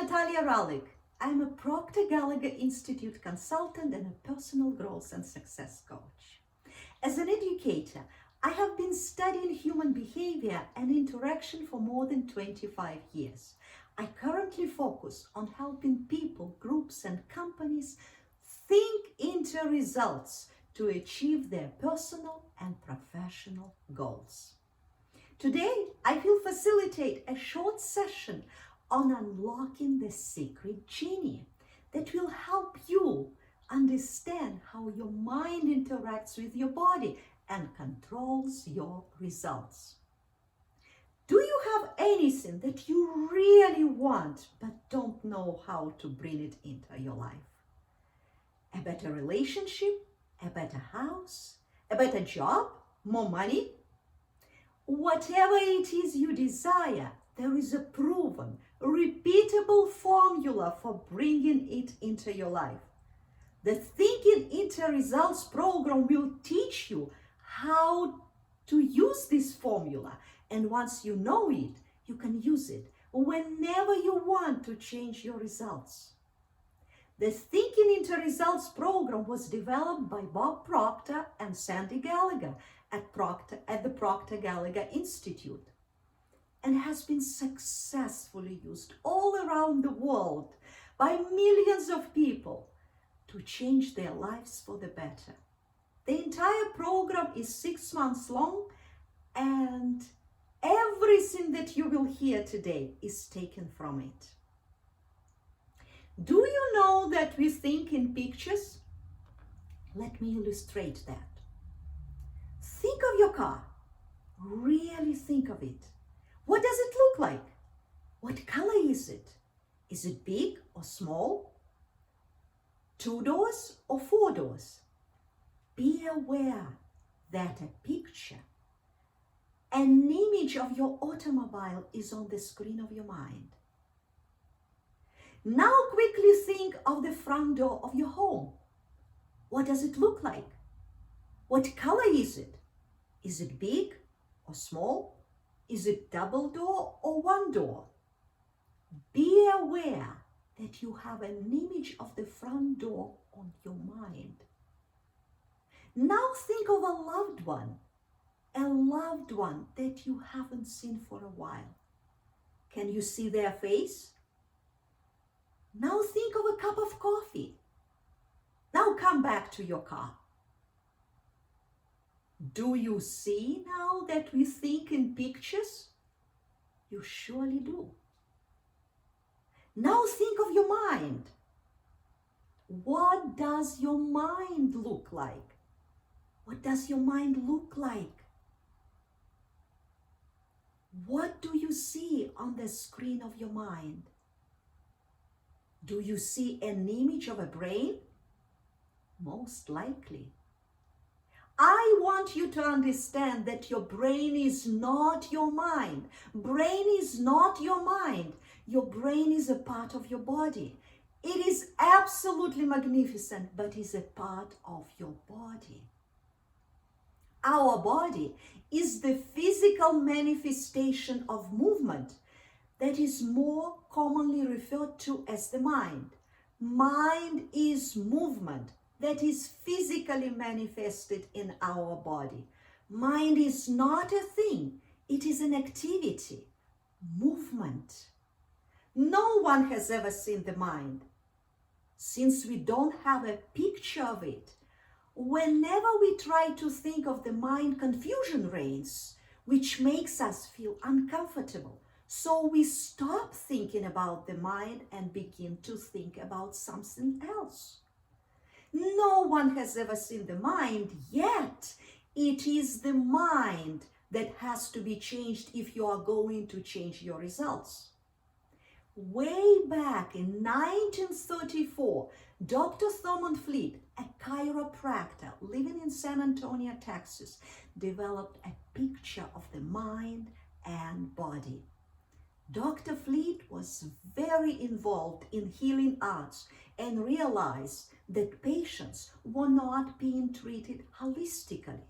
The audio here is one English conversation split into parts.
Natalia Ralik. I'm a Proctor Gallagher Institute consultant and a personal growth and success coach. As an educator, I have been studying human behavior and interaction for more than 25 years. I currently focus on helping people, groups, and companies think into results to achieve their personal and professional goals. Today, I will facilitate a short session on unlocking the secret genie that will help you understand how your mind interacts with your body and controls your results. Do you have anything that you really want but don't know how to bring it into your life? A better relationship, a better house, a better job, more money? Whatever it is you desire, there is a proven, repeatable formula for bringing it into your life. The Thinking into Results program will teach you how to use this formula, and once you know it, you can use it whenever you want to change your results. The Thinking into Results program was developed by Bob Proctor and Sandy Gallagher at the Proctor Gallagher Institute, and has been successfully used all around the world by millions of people to change their lives for the better. The entire program is 6 months long, and everything that you will hear today is taken from it. Do you know that we think in pictures? Let me illustrate that. Think of your car. Really think of it. What does it look like? What color is it? Is it big or small? 2 doors or 4 doors? Be aware that a picture, an image of your automobile is on the screen of your mind. Now quickly think of the front door of your home. What does it look like? What color is it? Is it big or small? Is it double door or 1 door? Be aware that you have an image of the front door on your mind. Now think of a loved one that you haven't seen for a while. Can you see their face? Now think of a cup of coffee. Now come back to your car. Do you see now that we think in pictures? You surely do. Now think of your mind. What does your mind look like? What does your mind look like? What do you see on the screen of your mind? Do you see an image of a brain? Most likely. I want you to understand that your brain is not your mind. Brain is not your mind. Your brain is a part of your body. It is absolutely magnificent, but is a part of your body. Our body is the physical manifestation of movement that is more commonly referred to as the mind. Mind is movement that is physically manifested in our body. Mind is not a thing, it is an activity, movement. No one has ever seen the mind. Since we don't have a picture of it, whenever we try to think of the mind, confusion reigns, which makes us feel uncomfortable. So we stop thinking about the mind and begin to think about something else. No one has ever seen the mind, yet it is the mind that has to be changed if you are going to change your results. Way back in 1934, Dr. Thurman Fleet, a chiropractor living in San Antonio, Texas, developed a picture of the mind and body. Dr. Fleet was very involved in healing arts and realized that patients were not being treated holistically.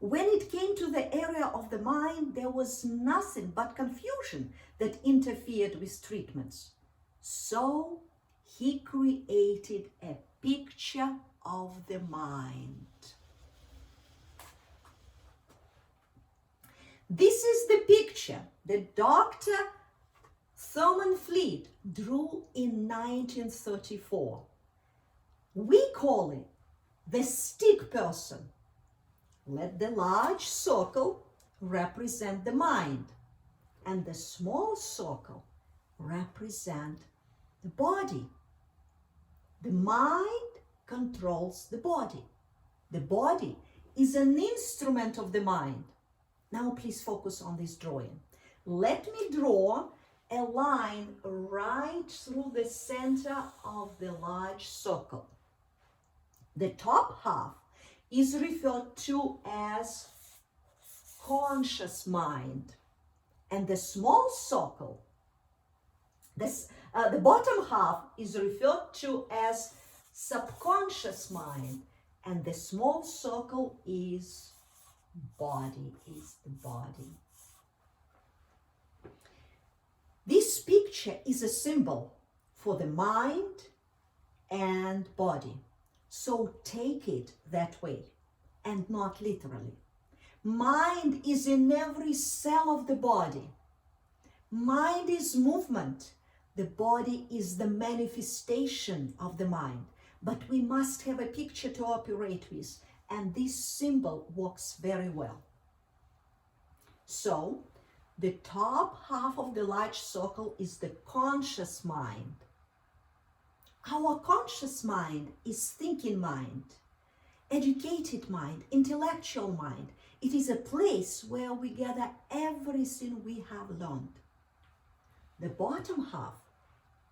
When it came to the area of the mind, there was nothing but confusion that interfered with treatments. So he created a picture of the mind. This is the picture that Dr. Thurman Fleet drew in 1934. We call it the stick person. Let the large circle represent the mind, and the small circle represent the body. The mind controls the body. The body is an instrument of the mind. Now please focus on this drawing. Let me draw a line right through the center of the large circle. The top half is referred to as conscious mind, and the small circle, the bottom half is referred to as subconscious mind, and the small circle is the body. This picture is a symbol for the mind and body. So take it that way and not literally. Mind is in every cell of the body. Mind is movement. The body is the manifestation of the mind. But we must have a picture to operate with, and this symbol works very well. So, the top half of the large circle is the conscious mind. Our conscious mind is thinking mind, educated mind, intellectual mind. It is a place where we gather everything we have learned. The bottom half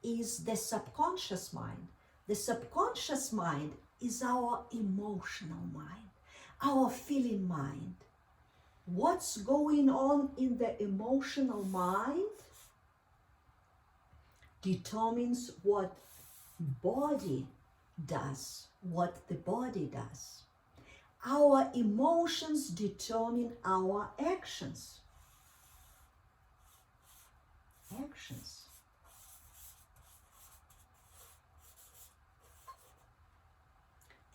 is the subconscious mind. The subconscious mind is our emotional mind, our feeling mind. What's going on in the emotional mind determines what body does, what the body does. Our emotions determine our actions.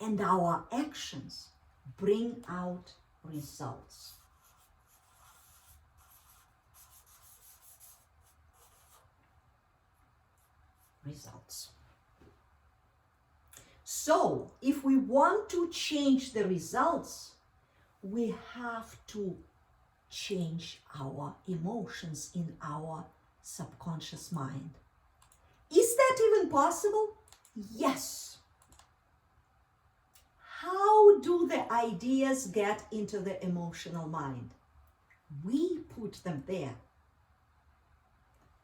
And our actions bring out results. So, if we want to change the results, we have to change our emotions in our subconscious mind. Is that even possible? Yes. How do the ideas get into the emotional mind? We put them there.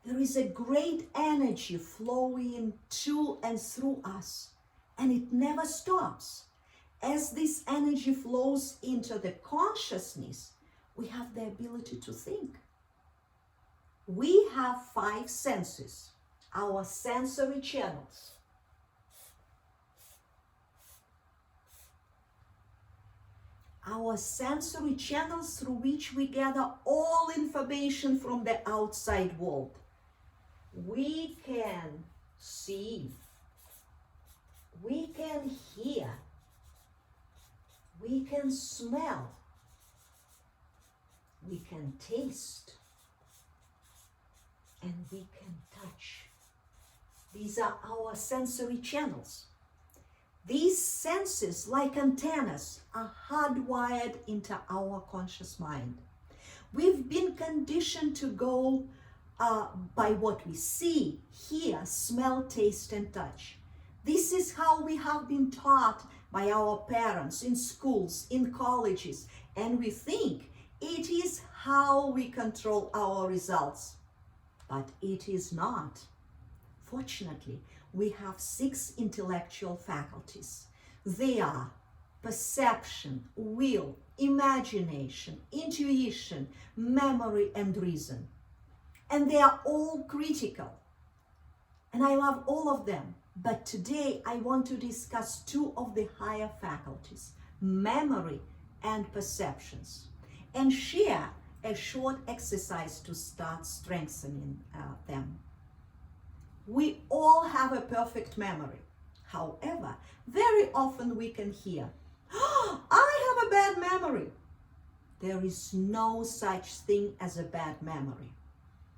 There is a great energy flowing to and through us, and it never stops. As this energy flows into the consciousness, we have the ability to think. We have 5 senses, our sensory channels. Our sensory channels through which we gather all information from the outside world. We can see, we can hear, we can smell, we can taste, and we can touch. These are our sensory channels. These senses, like antennas, are hardwired into our conscious mind. We've been conditioned to go by what we see, hear, smell, taste, and touch. This is how we have been taught by our parents, in schools, in colleges, and we think it is how we control our results. But it is not. Fortunately, we have 6 intellectual faculties. They are perception, will, imagination, intuition, memory, and reason. And they are all critical. And I love all of them. But today I want to discuss 2 of the higher faculties, memory and perceptions, and share a short exercise to start strengthening them. We all have a perfect memory. However, very often we can hear, "Oh, I have a bad memory." There is no such thing as a bad memory.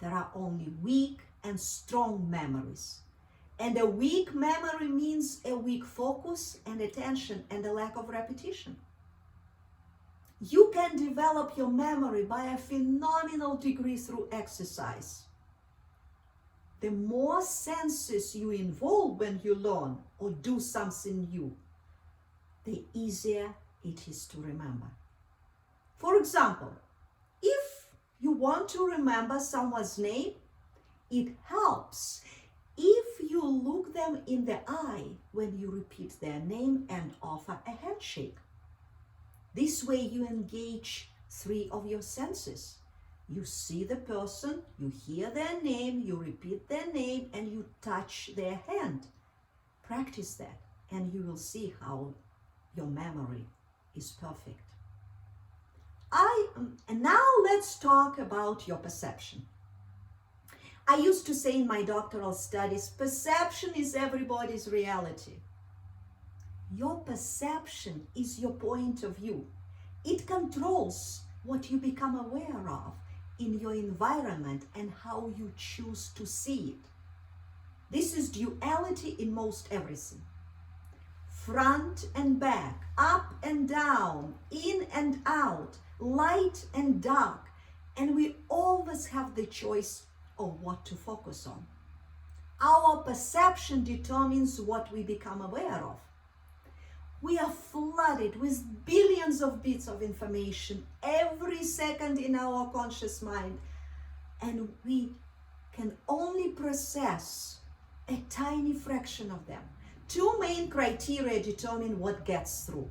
There are only weak and strong memories. And a weak memory means a weak focus and attention and a lack of repetition. You can develop your memory by a phenomenal degree through exercise. The more senses you involve when you learn or do something new, the easier it is to remember. For example, if you want to remember someone's name, it helps if you look them in the eye when you repeat their name and offer a handshake. This way you engage 3 of your senses. You see the person, you hear their name, you repeat their name, and you touch their hand. Practice that, and you will see how your memory is perfect. And now let's talk about your perception. I used to say in my doctoral studies, perception is everybody's reality. Your perception is your point of view. It controls what you become aware of in your environment and how you choose to see it. This is duality in most everything. Front and back, up and down, in and out, light and dark, and we always have the choice of what to focus on. Our perception determines what we become aware of. We are flooded with billions of bits of information every second in our conscious mind, and we can only process a tiny fraction of them. 2 main criteria determine what gets through: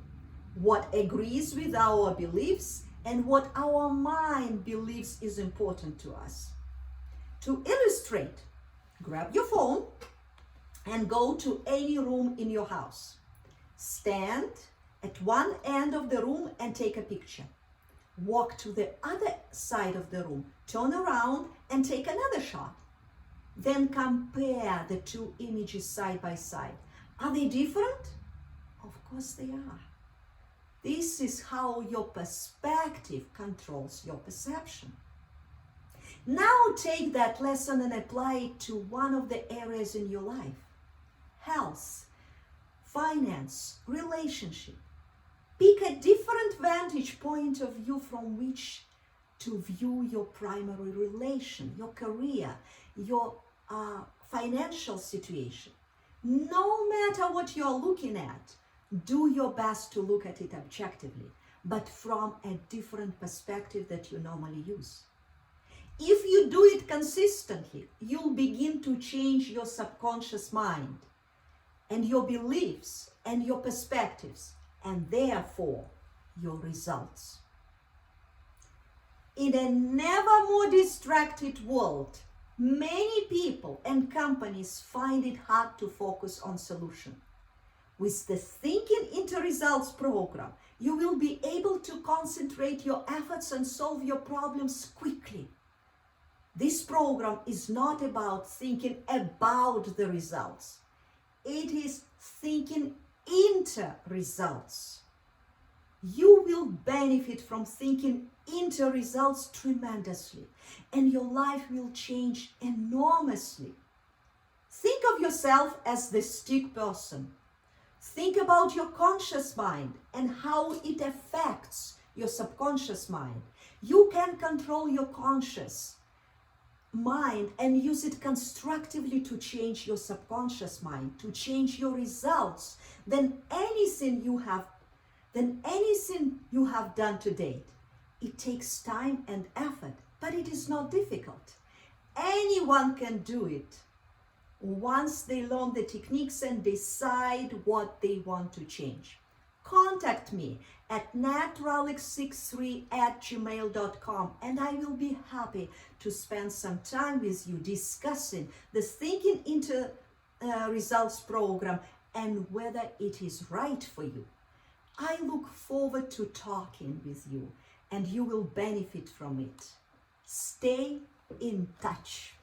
what agrees with our beliefs and what our mind believes is important to us. To illustrate, grab your phone and go to any room in your house. Stand at one end of the room and take a picture. Walk to the other side of the room, turn around and take another shot. Then compare the 2 images side by side. Are they different? Of course they are. This is how your perspective controls your perception. Now take that lesson and apply it to one of the areas in your life: health, finance, relationship. Pick a different vantage point of view from which to view your primary relation, your career, your financial situation. No matter what you're looking at, do your best to look at it objectively, but from a different perspective that you normally use. If you do it consistently, you'll begin to change your subconscious mind and your beliefs and your perspectives, and therefore your results. In a never more distracted world, many people and companies find it hard to focus on solution. With the Thinking into Results program, you will be able to concentrate your efforts and solve your problems quickly. This program is not about thinking about the results. It is thinking into results. You will benefit from thinking into results tremendously, and your life will change enormously. Think of yourself as the stick person. Think about your conscious mind and how it affects your subconscious mind. You can control your conscious mind and use it constructively to change your subconscious mind, to change your results than anything you have done to date. It takes time and effort, but it is not difficult. Anyone can do it once they learn the techniques and decide what they want to change. Contact me at natralix63@gmail.com, and I will be happy to spend some time with you discussing the Thinking into Results program and whether it is right for you. I look forward to talking with you, and you will benefit from it. Stay in touch.